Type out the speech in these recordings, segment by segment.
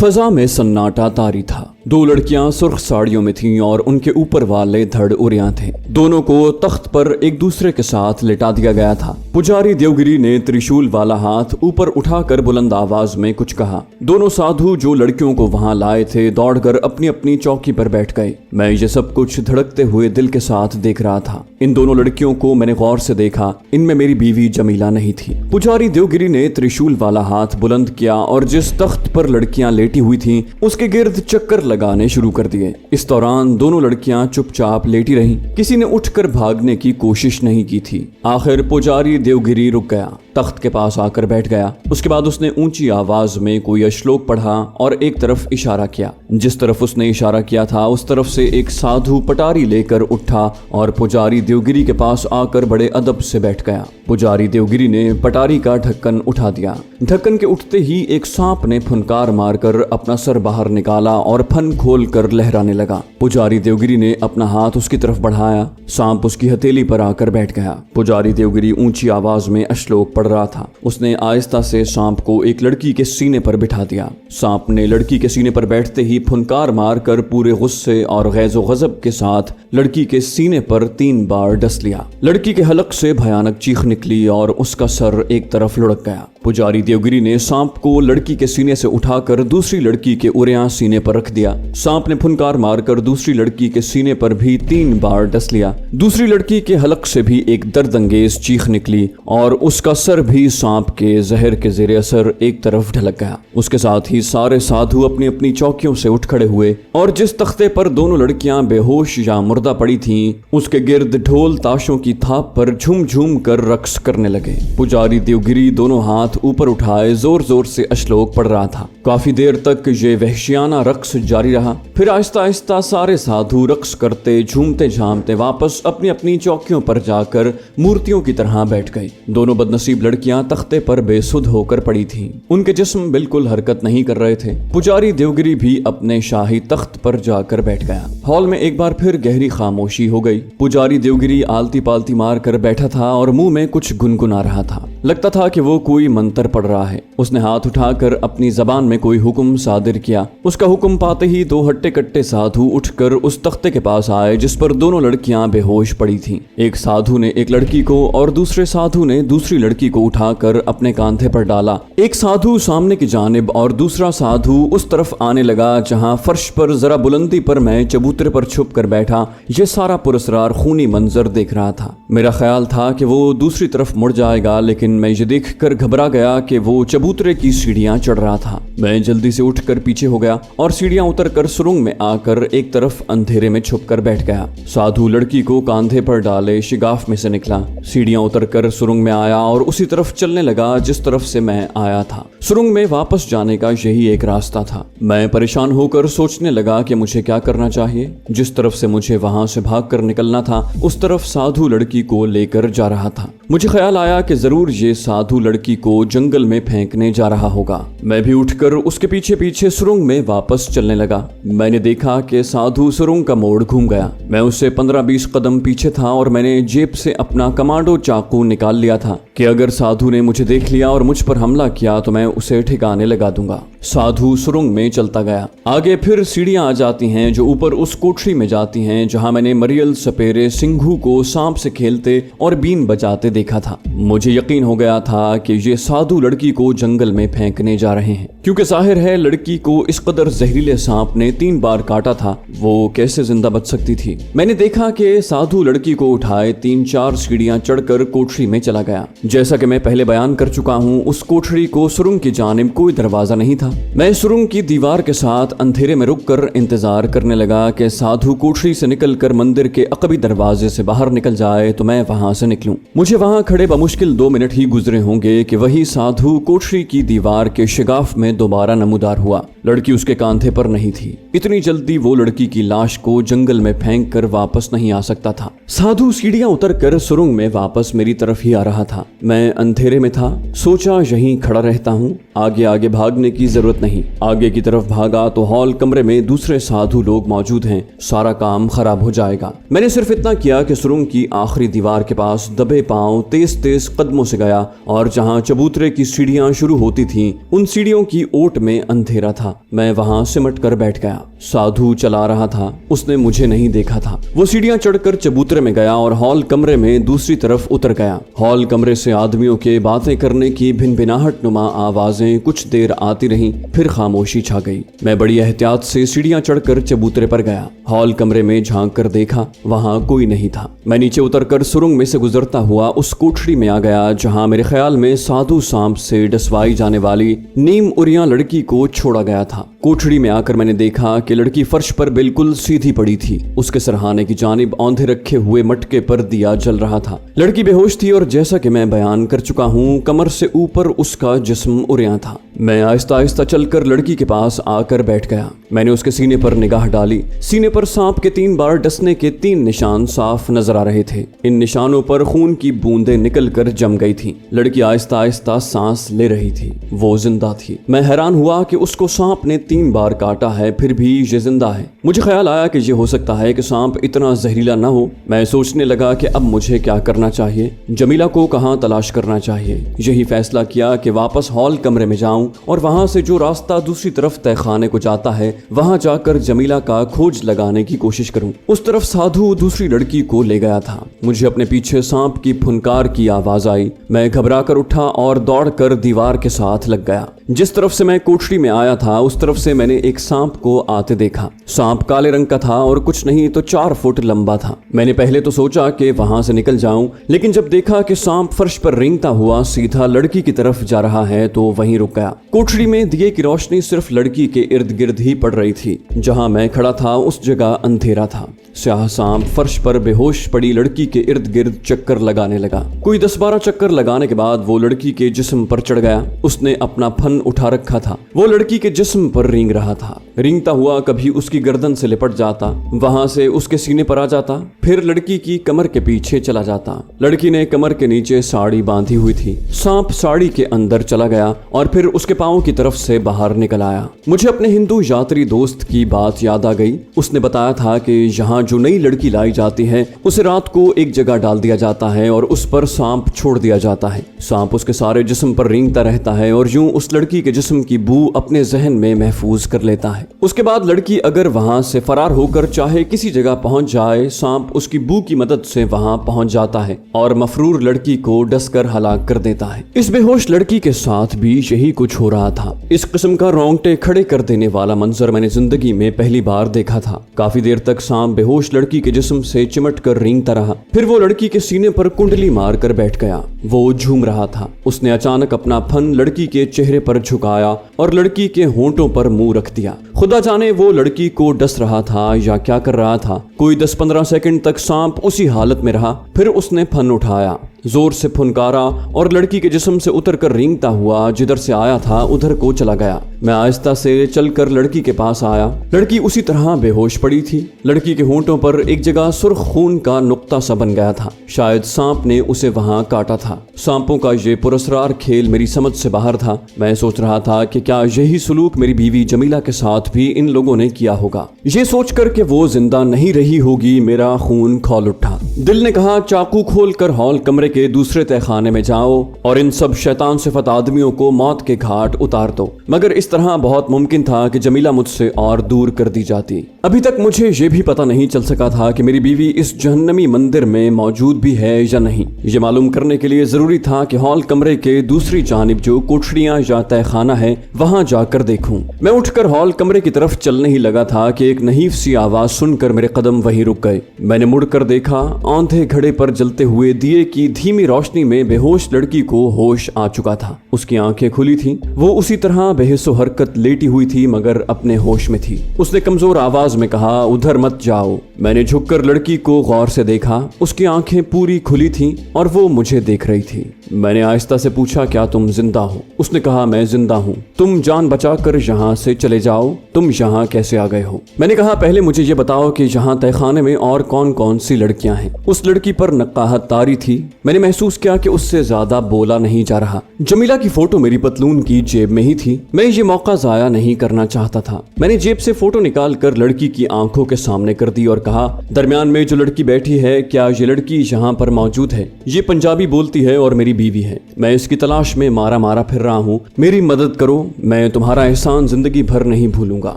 फजा में सन्नाटा तारी था। दो लड़कियां सुर्ख साड़ियों में थीं और उनके ऊपर वाले धड़ उरियां थे। दोनों को तख्त पर एक दूसरे के साथ लिटा दिया गया था। पुजारी देवगिरी ने त्रिशूल वाला हाथ ऊपर उठाकर बुलंद आवाज में कुछ कहा। दोनों साधु जो लड़कियों को वहां लाए थे दौड़कर अपनी अपनी चौकी पर बैठ गए। मैं ये सब कुछ धड़कते हुए दिल के साथ देख रहा था। इन दोनों लड़कियों को मैंने गौर से देखा। इनमें मेरी बीवी जमीला नहीं थी। पुजारी देवगिरी ने त्रिशूल वाला हाथ बुलंद किया और जिस तख्त पर लड़कियां लेटी हुई थीं उसके गिर्द चक्कर लगाने शुरू कर दिए। इस दौरान दोनों लड़कियां चुपचाप लेटी रहीं। किसी ने उठकर भागने की कोशिश नहीं की थी। आखिर पुजारी देवगिरी रुक गया, तख्त के पास आकर बैठ गया। उसके बाद उसने ऊंची आवाज में कोई श्लोक पढ़ा और एक तरफ इशारा किया। जिस तरफ उसने इशारा किया था उस तरफ से एक साधु पटारी लेकर उठा और पुजारी देवगिरी के पास आकर बड़े अदब से बैठ गया। पुजारी देवगिरी ने पटारी का ढक्कन उठा दिया। ढक्कन के उठते ही एक सांप ने फुनकार मारकर अपना सर बाहर निकाला और फन खोलकर लहराने लगा। पुजारी देवगिरी ने अपना हाथ उसकी तरफ बढ़ाया। सांप उसकी हथेली पर आकर बैठ गया। पुजारी देवगिरी ऊंची आवाज में श्लोक पढ़ रहा था। उसने आहिस्ता से सांप को एक लड़की के सीने पर बिठा दिया। सांप ने लड़की के सीने पर बैठते ही फुनकार मारकर पूरे गुस्से और गैज़ो गज़ब के साथ लड़की के सीने पर 3 बार डस लिया। लड़की के हलक से भयानक चीख निकली और उसका सर एक तरफ लुढ़क गया। पुजारी देवगिरी ने सांप को लड़की के सीने से उठाकर दूसरी लड़की के उरियां सीने पर रख दिया। सांप ने फुनकार मारकर दूसरी लड़की के सीने पर भी 3 बार डस लिया। दूसरी लड़की के हलक से भी एक दर्दंगेज चीख निकली और उसका सर भी सांप के जहर के जेर असर एक तरफ ढलक गया। उसके साथ ही सारे साधु अपनी अपनी चौकियों से उठ खड़े हुए और जिस तख्ते पर दोनों लड़कियां बेहोश या मुर्दा पड़ी थीं उसके गिर्द ढोल ताशों की थाप पर झूम झूम कर रक्स करने लगे। पुजारी देवगिरी दोनों हाथ ऊपर उठाए जोर जोर से श्लोक पढ़ रहा था। काफी देर तक ये वहशियाना रक्स जारी रहा। फिर आहिस्ता आहिस्ता सारे साधु रक्स करते झूमते झामते वापस अपनी अपनी चौकियों पर जाकर मूर्तियों की तरह बैठ गई। दोनों बदनसीब लड़कियां तख्ते पर बेसुध होकर पड़ी थीं। उनके जिस्म बिल्कुल हरकत नहीं कर रहे थे। पुजारी देवगिरी भी अपने शाही तख्त पर जाकर बैठ गया। हॉल में एक बार फिर गहरी खामोशी हो गई। पुजारी देवगिरी आलती पालती मार कर बैठा था और मुंह में कुछ गुनगुना रहा था। लगता था कि वो कोई मंत्र पढ़ रहा है। उसने हाथ उठाकर अपनी जबान में कोई हुक्म सादिर किया। उसका हुक्म पाते ही 2 हट्टे कट्टे साधु उठकर उस तख्ते के पास आए जिस पर दोनों लड़कियां बेहोश पड़ी थीं। एक साधु ने एक लड़की को और दूसरे साधु ने दूसरी लड़की को उठाकर अपने कांधे पर डाला। एक साधु सामने की जानिब और दूसरा साधु उस तरफ आने लगा जहां फर्श पर जरा बुलंदी पर मैं चबूतरे पर छुप कर बैठा ये सारा पुरस्कार खूनी मंजर देख रहा था। मेरा ख्याल था कि वो दूसरी तरफ मुड़ जाएगा, लेकिन मैं ये देखकर घबरा गया कि वो चबूतरे की सीढ़ियां चढ़ रहा था। मैं जल्दी से उठकर पीछे हो गया और सीढ़ियां उतरकर सुरंग में आकर एक तरफ अंधेरे में छुपकर बैठ गया। साधु लड़की को कांधे पर डाले शिगाफ में से निकला। सीढ़ियां उतरकर सुरंग में आया और उसी तरफ चलने लगा जिस तरफ से मैं आया था। सुरंग में वापस जाने का यही एक रास्ता था। मैं परेशान होकर सोचने लगा कि मुझे क्या करना चाहिए। जिस तरफ से मुझे वहां से भागकर निकलना था उस तरफ साधु लड़की को लेकर जा रहा था। मुझे ख्याल आया कि जरूर ये साधु लड़की को जंगल में फेंकने जा रहा होगा। मैं भी उठकर उसके पीछे पीछे सुरंग में वापस चलने लगा। मैंने देखा कि साधु सुरंग का मोड़ घूम गया। मैं उससे 15-20 कदम पीछे था और मैंने जेब से अपना कमांडो चाकू निकाल लिया था कि अगर साधु ने मुझे देख लिया और मुझ पर हमला किया तो मैं उसे ठिकाने लगा दूंगा। साधु सुरंग में चलता गया। आगे फिर सीढ़ियां आ जाती हैं जो ऊपर उस कोठरी में जाती हैं जहां मैंने मरियल सपेरे सिंघू को सांप से खेलते और बीन बजाते देखा था। मुझे यकीन हो गया था कि ये साधु लड़की को जंगल में फेंकने जा रहे हैं, क्योंकि जाहिर है लड़की को इस कदर जहरीले सांप ने 3 बार काटा था, वो कैसे जिंदा बच सकती थी। मैंने देखा कि साधु लड़की को उठाए 3-4 सीढ़ियां चढ़कर कोठरी में चला गया। जैसा कि मैं पहले बयान कर चुका हूँ उस कोठरी को सुरंग की जानिब कोई दरवाजा नहीं था। मैं सुरंग की दीवार के साथ अंधेरे में रुककर इंतजार करने लगा कि साधु कोठरी से निकलकर मंदिर के अकबी दरवाजे से बाहर निकल जाए तो मैं वहां से निकलूं। मुझे वहां खड़े बमुश्किल 2 मिनट ही गुजरे होंगे कि वही साधु कोठरी की दीवार के शिगाफ में दोबारा नमूदार हुआ। लड़की उसके कांधे पर नहीं थी। इतनी जल्दी वो लड़की की लाश को जंगल में फेंक कर वापस नहीं आ सकता था। साधु सीढ़ियां उतरकर सुरंग में वापस मेरी तरफ ही आ रहा था। मैं अंधेरे में था। सोचा यहीं खड़ा रहता हूँ, आगे आगे भागने की जरूरत नहीं। आगे की तरफ भागा तो हॉल कमरे में दूसरे साधु लोग मौजूद हैं, सारा काम खराब हो जाएगा। मैंने सिर्फ इतना किया कि सुरंग की आखिरी दीवार के पास दबे पांव तेज तेज कदमों से गया और जहाँ चबूतरे की सीढ़ियां शुरू होती थीं, उन सीढ़ियों की ओट में अंधेरा था। मैं वहां सिमट कर बैठ गया। साधु चला रहा था, उसने मुझे नहीं देखा था। वो सीढ़ियां चढ़कर चबूतरे में गया और हॉल कमरे में दूसरी तरफ उतर गया। हॉल कमरे से आदमियों के बातें करने की भिनभिनाहट नुमा आवाजें कुछ देर आती रहीं, फिर खामोशी छा गई। मैं बड़ी एहतियात से सीढ़ियां चढ़कर चबूतरे पर गया। हॉल कमरे में झांक कर देखा, वहां कोई नहीं था। मैं नीचे उतरकर सुरंग में से गुजरता हुआ उस कोठरी में आ गया जहां मेरे ख्याल में साधु सांप से डसवाई जाने वाली नीम उरिया लड़की को छोड़ा गया था। कोठरी में आकर मैंने देखा कि लड़की फर्श पर बिल्कुल सीधी पड़ी थी। उसके सरहाने की जानिब औंधे रखे हुए मटके पर दिया जल रहा था। लड़की बेहोश थी और जैसा कि मैं बयान कर चुका हूँ, कमर से ऊपर उसका जिस्म उरिया था। मैं आहिस्ता आहिस्ता चलकर लड़की के पास आकर बैठ गया। मैंने उसके सीने पर निगाह डाली। सीने पर सांप के 3 बार डसने के 3 निशान साफ नजर आ रहे थे। इन निशानों पर खून की बूंदें निकलकर जम गई थी। लड़की आहिस्ता आहिस्ता सांस ले रही थी। वो जिंदा थी। मैं हैरान हुआ कि उसको सांप ने 3 बार काटा है, फिर भी ये जिंदा है। मुझे ख्याल आया कि ये हो सकता है कि सांप इतना जहरीला न हो। मैं सोचने लगा कि अब मुझे क्या करना चाहिए, जमीला को कहाँ तलाश करना चाहिए। यही फैसला किया कि वापस हॉल कमरे में जाऊं और वहां से जो रास्ता दूसरी तरफ तहखाने को जाता है, वहां जाकर जमीला का खोज लगाने की कोशिश करूं। उस तरफ साधु दूसरी लड़की को ले गया था। मुझे अपने पीछे सांप की फुनकार की आवाज आई। मैं घबरा कर उठा और दौड़कर दीवार के साथ लग गया। जिस तरफ से मैं कोठरी में आया था, उस तरफ से मैंने एक सांप को आते देखा। सांप काले रंग का था और कुछ नहीं तो 4 फुट लंबा था। मैंने पहले तो सोचा कि वहां से निकल जाऊं, लेकिन जब देखा कि सांप फर्श पर रेंगता हुआ सीधा लड़की की तरफ जा रहा है तो वहीं रुक गया। कोठरी में दिए की रोशनी सिर्फ लड़की के इर्द गिर्द ही पड़ रही थी। जहां मैं खड़ा था उस जगह अंधेरा था। स्याह सांप फर्श पर बेहोश पड़ी लड़की के इर्द गिर्द चक्कर लगाने लगा। कोई 10-12 चक्कर लगाने के बाद वो लड़की के जिस्म पर चढ़ गया। उसने अपना फन उठा रखा था। वो लड़की के जिस्म पर रेंग रहा था। रेंगता हुआ कभी उसकी गर्दन से लिपट जाता, वहां से उसके सीने पर आ जाता, फिर लड़की की कमर के पीछे चला जाता। लड़की ने कमर के नीचे साड़ी बांधी हुई थी। सांप साड़ी के अंदर चला गया और फिर उसके पांव की तरफ से बाहर निकल आया। मुझे अपने हिंदू यात्री दोस्त की बात याद आ गई। उसने बताया था कि यहाँ जो नई लड़की लाई जाती है, उसे रात को एक जगह डाल दिया जाता है और उस पर सांप छोड़ दिया जाता है। सांप उसके सारे जिस्म पर रेंगता रहता है और यूं उस लड़की के जिस्म की बू अपने जहन में महफूज कर लेता है। उसके बाद लड़की अगर वहां से फरार होकर चाहे किसी जगह पहुंच जाए, सांप उसकी बू की मदद से वहां पहुंच जाता है और मफरूर लड़की को डसकर हलाक कर देता है। इस बेहोश लड़की के साथ भी यही कुछ हो रहा था। इस किस्म का रोंगटे खड़े कर देने वाला मंजर मैंने जिंदगी में पहली बार देखा था। काफी देर तक सांप बेहोश लड़की के जिस्म से चिमट कर रेंगता रहा। फिर वो लड़की के सीने पर कुंडली मार कर बैठ गया। वो झूम रहा था। उसने अचानक अपना फन लड़की के चेहरे पर झुकाया और लड़की के होंठों पर मुंह रख दिया। खुदा जाने वो लड़की को डस रहा था या क्या कर रहा था। कोई 10-15 सेकंड तक सांप उसी हालत में रहा। फिर उसने फन उठाया, जोर से फुनकारा और लड़की के जिस्म से उतरकर रेंगता हुआ जिधर से आया था उधर को चला गया। मैं आहिस्ता से चलकर लड़की के पास आया। लड़की उसी तरह बेहोश पड़ी थी। लड़की के होंठों पर एक जगह सुर्ख खून का नुक्ता सा बन गया था। शायद सांप ने उसे वहां काटा था। सांपों का ये पुरस्कार खेल मेरी समझ से बाहर था। मैं सोच रहा था कि क्या यही सलूक मेरी बीवी जमीला के साथ भी इन लोगों ने किया होगा। ये सोच कर कि वो जिंदा नहीं रही होगी, मेरा खून खौल उठा। दिल ने कहा, चाकू खोल कर हॉल कमरे के दूसरे तहखाने में जाओ और इन सब शैतान सिफत आदमियों को मौत के घाट उतार दो। मगर इस तरह बहुत मुमकिन था कि जमीला मुझसे और दूर कर दी जाती। अभी तक मुझे ये भी पता नहीं चल सका था कि मेरी बीवी इस जहन्नमी मंदिर में मौजूद भी है या नहीं। ये मालूम करने के लिए जरूरी था कि हॉल कमरे के दूसरी जानिब जो कोठरियां या तहखाना है, वहां जाकर देखूं। मैं उठकर हॉल कमरे की तरफ चलने ही लगा था कि एक नहीफ सी आवाज सुनकर मेरे कदम वहीं रुक गए। मैंने मुड़कर देखा, औंधे घड़े पर जलते हुए दिए की धीमी रोशनी में बेहोश लड़की को होश आ चुका था। उसकी आंखें खुली थीं। वो उसी तरह बेहिस्सो हरकत लेटी हुई थी मगर अपने होश में थी। उसने कमजोर आवाज आवाज में कहा, उधर मत जाओ। मैंने झुककर लड़की को गौर से देखा। उसकी आंखें पूरी खुली थीं और वो मुझे देख रही थी। मैंने आहिस्ता से पूछा, क्या तुम जिंदा हो? उसने कहा, मैं जिंदा हूँ। तुम जान बचाकर यहाँ से चले जाओ। तुम यहाँ कैसे आ गए हो? मैंने कहा, पहले मुझे ये बताओ कि यहाँ तहखाने में और कौन कौन सी लड़कियां हैं। उस लड़की पर नक्काहत तारी थी। मैंने महसूस किया कि उससे ज्यादा बोला नहीं जा रहा। जमीला की फोटो मेरी पतलून की जेब में ही थी। मैं ये मौका जाया नहीं करना चाहता था। मैंने जेब से फोटो निकाल कर लड़की की आंखों के सामने कर दी और कहा, दरमियान में जो लड़की बैठी है, क्या ये लड़की यहाँ पर मौजूद है? ये पंजाबी बोलती है और मेरी बीवी है। मैं इसकी तलाश में मारा मारा फिर रहा हूँ। मेरी मदद करो। मैं तुम्हारा एहसान जिंदगी भर नहीं भूलूंगा।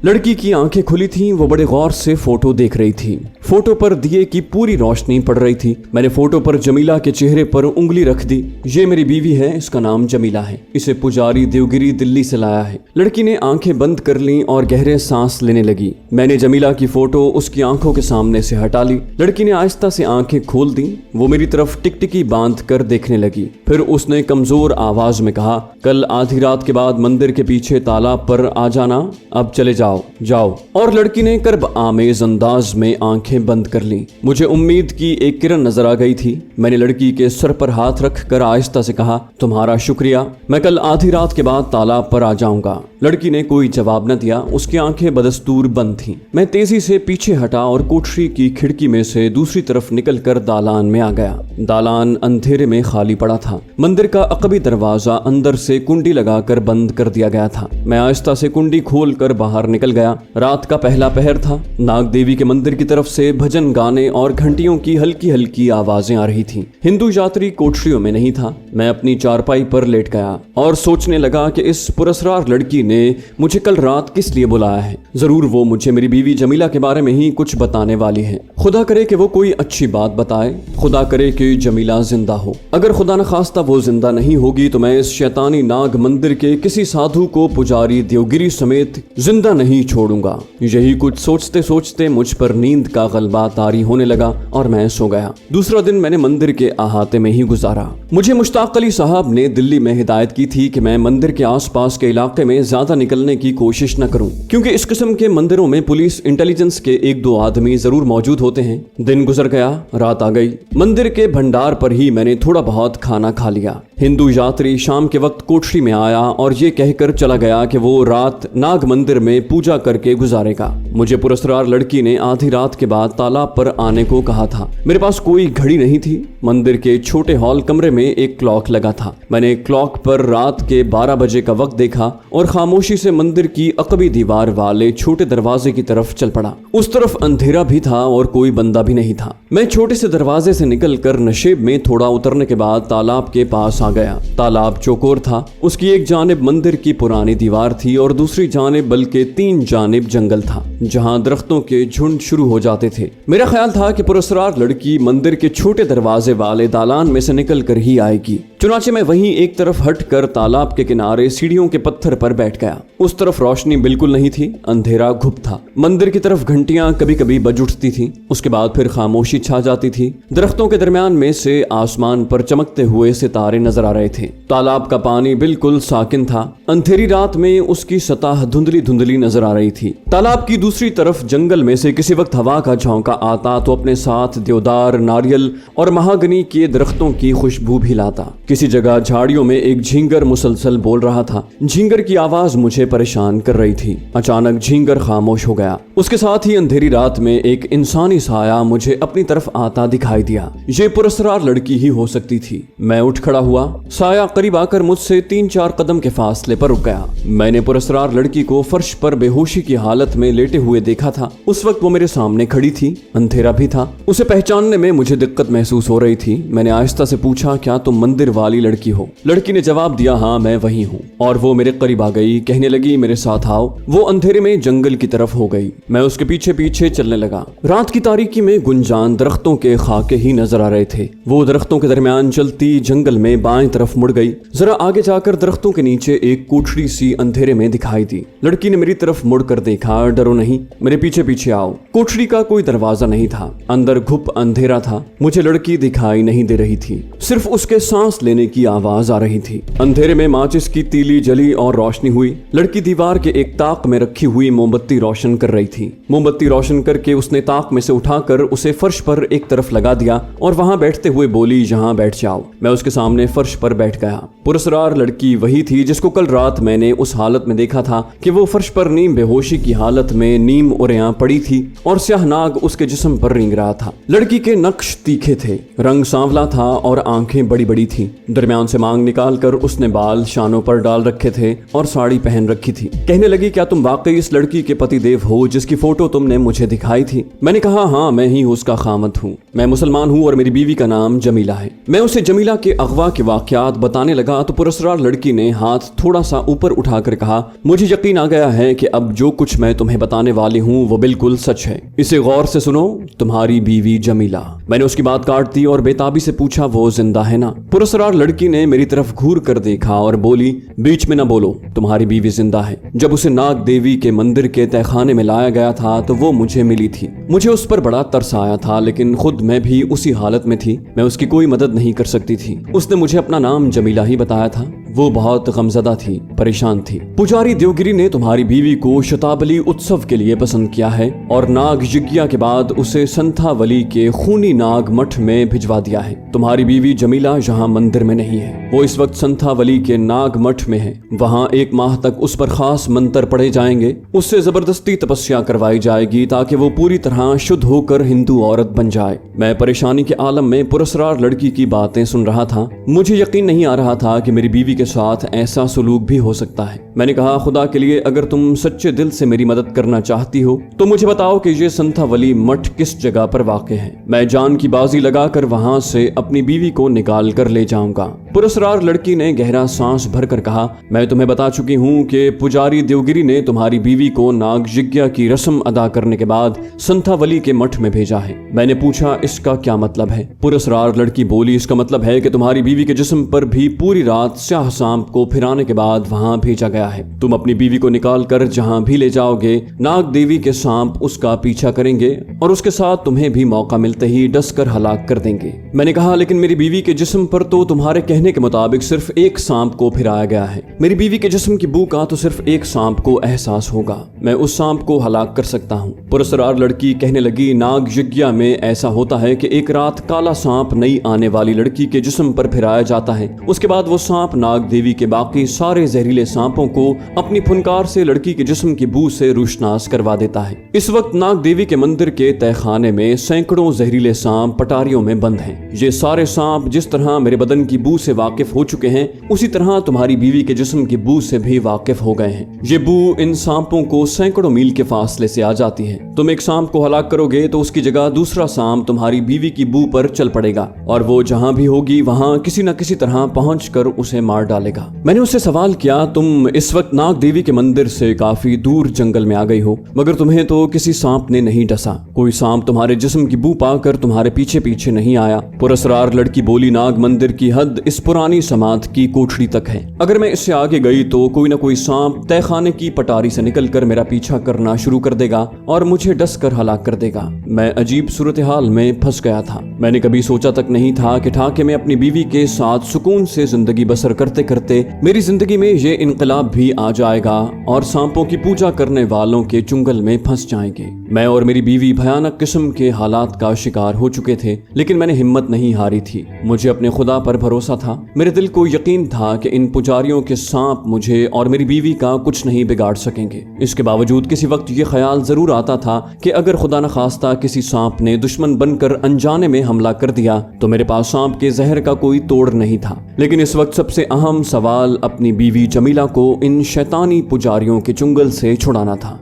लड़की की आंखें खुली थीं। वो बड़े गौर से फोटो देख रही थी। फोटो पर दिए की पूरी रोशनी पड़ रही थी। मैंने फोटो पर जमीला के चेहरे पर उंगली रख दी। ये मेरी बीवी है। इसका नाम जमीला है। इसे पुजारी देवगिरी दिल्ली से लाया है। लड़की ने आंखें बंद कर ली और गहरे सांस लेने लगी। मैंने जमीला की फोटो उसकी आंखों के सामने से हटा ली। लड़की ने आहिस्ता से आंखें खोल दी। वो मेरी तरफ टिकटिकी बांध कर देखने लगी। फिर उसने कमजोर आवाज में कहा, कल आधी रात के बाद मंदिर के पीछे तालाब पर आ जाना। अब चले जाओ जाओ। और लड़की ने कर्ब आमेज अंदाज में आंखें बंद कर ली। मुझे उम्मीद की एक किरण नजर आ गई थी। मैंने लड़की के सर पर हाथ रख कर आहिस्ता से कहा, तुम्हारा शुक्रिया। मैं कल आधी रात के बाद तालाब पर आ जाऊंगा। लड़की ने कोई जवाब न दिया। उसकी आंखें बदस्तूर बंद थीं। मैं तेजी से पीछे हटा और कोठरी की खिड़की में से दूसरी तरफ निकलकर दालान में आ गया। दालान अंधेरे में खाली पड़ा था। मंदिर का अकबी दरवाजा अंदर से कुंडी लगाकर बंद कर दिया गया था। मैं आहिस्ता से कुंडी खोलकर बाहर निकल गया। रात का पहला पहर था। नाग देवी के मंदिर की तरफ से भजन गाने और घंटियों की हल्की हल्की आवाजें आ रही थीं। हिंदू यात्री कोठरियों में नहीं था। मैं अपनी चारपाई पर लेट गया और सोचने लगा कि इस पुरस्कार लड़की ने मुझे कल रात किस लिए बुलाया है। जरूर वो मुझे मेरी बीवी जमीला के बारे में ही कुछ बताने वाली है। खुदा करे कि वो कोई अच्छी बात बताए। खुदा करे कि जमीला जिंदा हो। अगर खुदा न खास्ता वो जिंदा नहीं होगी तो मैं इस शैतानी नाग मंदिर के किसी साधु को पुजारी देवगिरी समेत जिंदा नहीं छोड़ूंगा। यही कुछ सोचते सोचते मुझ पर नींद का गलबा तारी होने लगा और मैं सो गया। दूसरा दिन मैंने मंदिर के अहाते में ही गुजारा। मुझे मुश्ताक अली साहब ने दिल्ली में हिदायत की थी कि मैं मंदिर के आसपास के इलाके में ज्यादा निकलने की कोशिश न करूं, क्योंकि इस किस्म के मंदिरों में पुलिस इंटेलिजेंस के एक दो आदमी जरूर मौजूद होते हैं। दिन गुजर गया। रात आ गई। मंदिर के भंडार पर ही मैंने थोड़ा बहुत खाना खा लिया। हिंदू यात्री शाम के वक्त कोठरी में आया और ये कहकर चला गया कि वो रात नाग मंदिर में पूजा करके गुजारेगा। मुझे पुरस्कार लड़की ने आधी रात के बाद तालाब पर आने को कहा था। मेरे पास कोई घड़ी नहीं थी। मंदिर के छोटे हॉल कमरे में एक क्लॉक लगा था। मैंने क्लॉक पर रात के 12 बजे का वक्त देखा और खामोशी से मंदिर की अकबी दीवार वाले छोटे दरवाजे की तरफ चल पड़ा। उस तरफ अंधेरा भी था और कोई बंदा भी नहीं था। मैं छोटे से दरवाजे से निकलकर नशेब में थोड़ा उतरने के बाद तालाब के पास आ गया। तालाब चौकोर था। उसकी एक जानिब मंदिर की पुरानी दीवार थी और दूसरी जानिब बल्कि 3 जानिब जंगल था, जहां दरख्तों के झुंड शुरू हो जाते थे। मेरा ख्याल था कि पुरस्कार लड़की मंदिर के छोटे दरवाजे वाले दालान में से निकल कर ही आएगी। चुनाचे मैं वहीं एक तरफ हटकर तालाब के किनारे सीढ़ियों के पत्थर पर बैठ गया। उस तरफ रोशनी बिल्कुल नहीं थी। अंधेरा घुप था। मंदिर की तरफ घंटियां कभी कभी बज उठती थी। उसके बाद फिर खामोशी छा जाती थी। दरख्तों के दरमियान में से आसमान पर चमकते हुए सितारे नजर आ रहे थे। तालाब का पानी बिल्कुल साकिन था। अंधेरी रात में उसकी सतह धुंधली धुंधली नजर आ रही थी। तालाब की दूसरी तरफ जंगल में से किसी वक्त हवा का झोंका आता तो अपने साथ देवदार, नारियल और महागनी के दरख्तों की खुशबू भी लाता। किसी जगह झाड़ियों में एक झींगर मुसलसल बोल रहा था। झींगर की आवाज मुझे परेशान कर रही थी। अचानक झींगर खामोश हो गया। उसके साथ ही अंधेरी रात में एक इंसानी साया मुझे अपनी तरफ आता दिखाई दिया। ये पुरस्कार लड़की ही हो सकती थी। मैं उठ खड़ा हुआ। साया करीब आकर मुझसे 3-4 कदम के फासले पर रुक गया। मैंने पुरस्कार लड़की को फर्श पर बेहोशी की हालत में लेटे हुए देखा था। उस वक्त वो मेरे सामने खड़ी थी। अंधेरा भी था। उसे पहचानने में मुझे दिक्कत महसूस हो रही थी। मैंने आहिस्ता से पूछा, क्या तुम मंदिर वाली लड़की हो? लड़की ने जवाब दिया, हाँ मैं वही हूँ। और वो मेरे करीब आ गई। कहने लगी, मेरे साथ आओ। वो अंधेरे में जंगल की तरफ हो गई। मैं उसके पीछे पीछे चलने लगा। रात की तारीकी में गुंजान दरख्तों के खाके ही नजर आ रहे थे। वो दरख्तों के दरमियान चलती जंगल में बाएं तरफ मुड़ गई। जरा आगे जाकर दरख्तों के नीचे एक कोठरी सी अंधेरे में दिखाई दी। लड़की ने मेरी तरफ मुड़कर देखा। डरो नहीं, मेरे पीछे पीछे आओ। कोठरी का कोई दरवाजा नहीं था। अंदर घुप अंधेरा था। मुझे लड़की दिखाई नहीं दे रही थी। सिर्फ उसके सांस लेने की आवाज आ रही थी। अंधेरे में माचिस की तीली जली और रोशनी हुई। हुई। लड़की दीवार के एक ताक में रखी हुई मोमबत्ती रोशन कर रही थी। मोमबत्ती रोशन करके उसने ताक में से उठाकर उसे फर्श पर एक तरफ लगा दिया और वहां बैठते हुए बोली, यहाँ बैठ जाओ। मैं उसके सामने फर्श पर बैठ गया। पुरस्कार लड़की वही थी जिसको कल रात मैंने उस हालत में देखा था कि वो फर्श पर नीम बेहोशी की हालत में नीम उरेयां पड़ी थी और स्याह नाग उसके जिस्म पर रेंग रहा था। लड़की के नक्श तीखे थे, रंग सांवला था और आंखें बड़ी बड़ी थी। दरमियान से मांग निकालकर उसने बाल शानों पर डाल रखे थे और साड़ी पहन रखी थी। कहने लगी, क्या तुम वाकई इस लड़की के पति देव हो जिसकी फोटो तुमने मुझे दिखाई थी? मैंने कहा, हाँ मैं ही उसका खामद हूँ। मैं मुसलमान हूँ और मेरी बीवी का नाम जमीला है। मैं उसे जमीला के अगवा के वाकयात बताने लगा तो पुरस्कार लड़की ने हाथ थोड़ा सा ऊपर उठाकर कहा, मुझे यकीन आ गया है कि अब जो कुछ मैं तुम्हें बताने वाली हूँ वो बिल्कुल सच है। इसे गौर से सुनो, तुम्हारी बीवी जमीला। मैंने उसकी बात काट दी और बेताबी से पूछा, वो जिंदा है ना? पुरस्कार लड़की ने मेरी तरफ घूर कर देखा और बोली, बीच में न बोलो, तुम्हारी बीवी जिंदा है। जब उसे नाग देवी के मंदिर के तहखाने में लाया गया था तो वो मुझे मिली थी। मुझे उस पर बड़ा तरस आया था, लेकिन खुद मैं भी उसी हालत में थी। मैं उसकी कोई मदद नहीं कर सकती थी। उसने मुझे अपना नाम जमीला ही बताया था। वो बहुत गमजदा थी, परेशान थी। पुजारी देवगिरी ने तुम्हारी बीवी को शताबली उत्सव के लिए पसंद किया है और नाग यज्ञ के बाद उसे संथावली के खूनी नाग मठ में भिजवा दिया है। तुम्हारी बीवी जमीला यहाँ मंदिर में नहीं है, वो इस वक्त संथावली के नाग मठ में है। वहाँ 1 माह तक उस पर खास मंत्र पढ़े जाएंगे। उससे जबरदस्ती तपस्या करवाई जाएगी ताकि वो पूरी तरह शुद्ध होकर हिंदू औरत बन जाए। मैं परेशानी के आलम में पुरस्कार लड़की की बातें सुन रहा था। मुझे यकीन नहीं आ रहा था कि मेरी बीवी के साथ ऐसा सलूक भी हो सकता है। मैंने कहा, खुदा के लिए अगर तुम सच्चे दिल से मेरी मदद करना चाहती हो तो मुझे बताओ कि ये संथावली मठ किस जगह पर वाक़ है। मैं जान की बाजी लगाकर वहां से अपनी बीवी को निकाल कर ले जाऊंगा। पुरस्कार लड़की ने गहरा सांस भरकर कहा, मैं तुम्हें बता चुकी हूँ कि पुजारी देवगिरी ने तुम्हारी बीवी को नाग यज्ञ की रस्म अदा करने के बाद संथावली के मठ में भेजा है। मैंने पूछा, इसका क्या मतलब है? पुरस्कार लड़की बोली, इसका मतलब है कि तुम्हारी बीवी के जिस्म पर भी पूरी रात स्याह सांप को फिराने के बाद वहां भेजा गया है। तुम अपनी बीवी को निकाल कर जहां भी ले जाओगे, नाग देवी के सांप उसका पीछा करेंगे और उसके साथ तुम्हें भी मौका मिलते ही डस कर हलाक कर देंगे। मैंने कहा, लेकिन मेरी बीवी के जिस्म पर तो तुम्हारे कहने के मुताबिक सिर्फ 1 सांप को फिराया गया है। मेरी बीवी के जिस्म की बू का तो सिर्फ 1 सांप को एहसास होगा। मैं उस सांप को हलाक कर सकता हूँ। पुरस्कार लड़की कहने लगी, नाग यज्ञ में ऐसा होता है कि एक रात काला सांप नई आने वाली लड़की के जिस्म पर फिराया जाता है। उसके बाद वो सांप नाग देवी के बाकी सारे जहरीले सांपों को अपनी फुनकार से लड़की के जिस्म की बू से रुशनास करवा देता है। इस वक्त नाग देवी के मंदिर के तहखाने में सैकड़ों जहरीले सांप पटारियों में बंद हैं। ये सारे सांप जिस तरह मेरे बदन की बू से वाकिफ हो चुके हैं, उसी तरह तुम्हारी बीवी के जिस्म की बू से भी वाकिफ हो गए हैं। ये बू इन सांपों को सैकड़ों मील के फासले से आ जाती है। तुम एक सांप को हलाक करोगे तो उसकी जगह दूसरा सांप तुम्हारी बीवी की बू पर चल पड़ेगा और वो जहां भी होगी वहां किसी न किसी तरह पहुंचकर उसे मार डालेगा। मैंने उससे सवाल किया, तुम इस वक्त नाग देवी के मंदिर से काफी दूर जंगल में आ गई हो, मगर तुम्हें तो किसी सांप ने नहीं डसा। कोई सांप तुम्हारे जिस्म की बू पाकर तुम्हारे पीछे पीछे नहीं आया? पुरस्कार लड़की बोली, नाग मंदिर की हद इस पुरानी समात की कोठरी तक है। अगर मैं इससे आगे गई तो कोई ना कोई सांप तहखाने की पटारी से निकलकर मेरा पीछा करना शुरू कर देगा और मुझे डस कर हलाक कर देगा। मैं अजीब सूरत हाल में फंस गया था। मैंने कभी सोचा तक नहीं था कि ठाके में अपनी बीवी के साथ सुकून से जिंदगी बसर करते करते मेरी जिंदगी में ये इनकलाब भी आ जाएगा और सांपों की पूजा करने वालों के चुंगल में फंस जाएंगे। मैं और मेरी बीवी भयानक किस्म के हालात का शिकार हो चुके थे, लेकिन मैंने हिम्मत नहीं हारी थी। मुझे अपने खुदा पर भरोसा था। मेरे दिल को यकीन था कि इन पुजारियों के सांप मुझे और मेरी बीवी का कुछ नहीं बिगाड़ सकेंगे। इसके बावजूद किसी वक्त ये ख्याल जरूर आता था कि अगर खुदा न खास्ता किसी सांप ने दुश्मन बनकर अनजाने में हमला कर दिया तो मेरे पास सांप के जहर का कोई तोड़ नहीं था। लेकिन इस वक्त सबसे अहम सवाल अपनी बीवी जमीला को इन शैतानी पुजारियों के चुंगल से छुड़ाना था।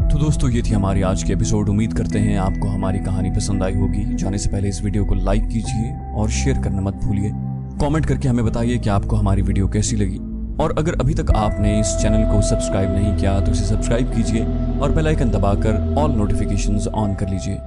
तो दोस्तों, ये थी हमारी आज की एपिसोड। उम्मीद करते हैं आपको हमारी कहानी पसंद आई होगी। जाने से पहले इस वीडियो को लाइक कीजिए और शेयर करना मत भूलिए। कमेंट करके हमें बताइए कि आपको हमारी वीडियो कैसी लगी। और अगर अभी तक आपने इस चैनल को सब्सक्राइब नहीं किया तो इसे सब्सक्राइब कीजिए और बेल आइकन दबाकर ऑल नोटिफिकेशंस ऑन कर लीजिए।